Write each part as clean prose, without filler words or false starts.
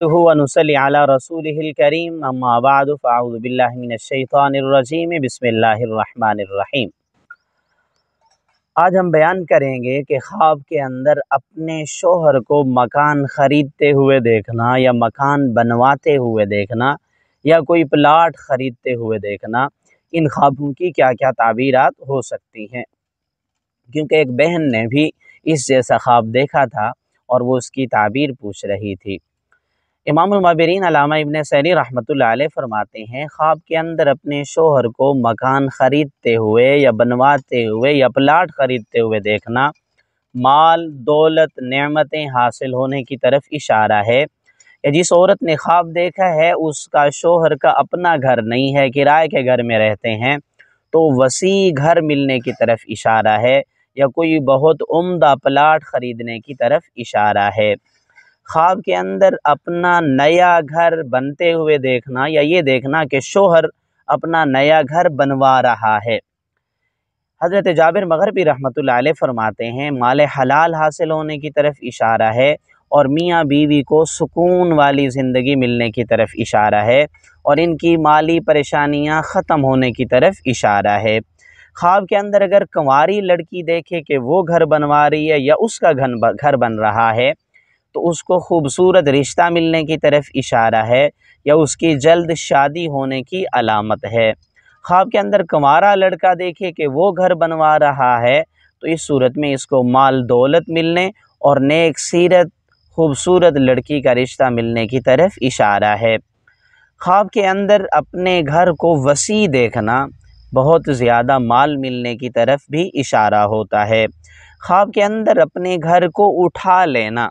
नुसल्ली अला रसूलिहिल करीम अम्मा बाद फ़अऊज़ु बिल्लाहि मिनश शैतानिर रजीम बिस्मिल्लाहिर रहमानिर रहीम। आज हम बयान करेंगे कि ख्वाब के अंदर अपने शोहर को मकान ख़रीदते हुए देखना या मकान बनवाते हुए देखना या कोई प्लाट ख़रीदते हुए देखना, इन ख्वाबों की क्या क्या ताबीरात हो सकती हैं। क्योंकि एक बहन ने भी इस जैसा ख्वाब देखा था और वो उसकी ताबीर पूछ रही थी। इमामुल माबिरीन अल्लामा इब्न सैनी रहमतुल्लाह अलैह फरमाते हैं, ख्वाब के अंदर अपने शोहर को मकान ख़रीदते हुए या बनवाते हुए या प्लाट ख़रीदते हुए देखना माल, दौलत, नेमतें हासिल होने की तरफ इशारा है। या जिस औरत ने ख्वाब देखा है उसका शोहर का अपना घर नहीं है, किराए के घर में रहते हैं, तो वसी घर मिलने की तरफ इशारा है या कोई बहुत उम्दा प्लाट ख़रीदने की तरफ इशारा है। ख्वाब के अंदर अपना नया घर बनते हुए देखना या ये देखना कि शोहर अपना नया घर बनवा रहा है। हज़रत जाबिर मग़रिबी रहमतुल्लाह अलैह फरमाते हैं, माल हलाल हासिल होने की तरफ इशारा है और मियाँ बीवी को सुकून वाली ज़िंदगी मिलने की तरफ इशारा है और इनकी माली परेशानियाँ ख़त्म होने की तरफ इशारा है। ख्वाब के अंदर अगर कंवारी लड़की देखे कि वो घर बनवा रही है या उसका घर बन रहा है, तो उसको खूबसूरत रिश्ता मिलने की तरफ इशारा है या उसकी जल्द शादी होने की अलामत है। ख्वाब के अंदर कंवारा लड़का देखे कि वो घर बनवा रहा है, तो इस सूरत में इसको माल दौलत मिलने और नेक सीरत खूबसूरत लड़की का रिश्ता मिलने की तरफ इशारा है। ख्वाब के अंदर अपने घर को वसी देखना बहुत ज़्यादा माल मिलने की तरफ भी इशारा होता है। ख्वाब के अंदर अपने घर को उठा लेना,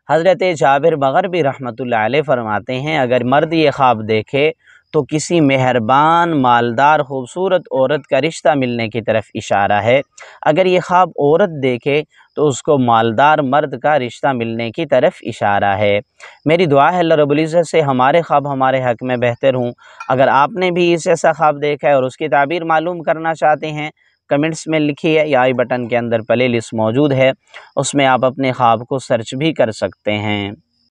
हज़रत जाबिर मग़रिबी रहमतुल्लाह अलैह फरमाते हैं, अगर मर्द ये ख्वाब देखे तो किसी मेहरबान मालदार खूबसूरत औरत का रिश्ता मिलने की तरफ इशारा है। अगर ये ख्वाब औरत देखे तो उसको मालदार मर्द का रिश्ता मिलने की तरफ इशारा है। मेरी दुआ है अल्लाह रब्बुल इज़्ज़त से हमारे ख्वाब हमारे हक़ में बेहतर हों। अगर आपने भी इस ऐसा ख्वाब देखा है और उसकी ताबीर मालूम करना चाहते हैं, कमेंट्स में लिखिए या आई बटन के अंदर प्ले लिस्ट मौजूद है, उसमें आप अपने ख्वाब को सर्च भी कर सकते हैं।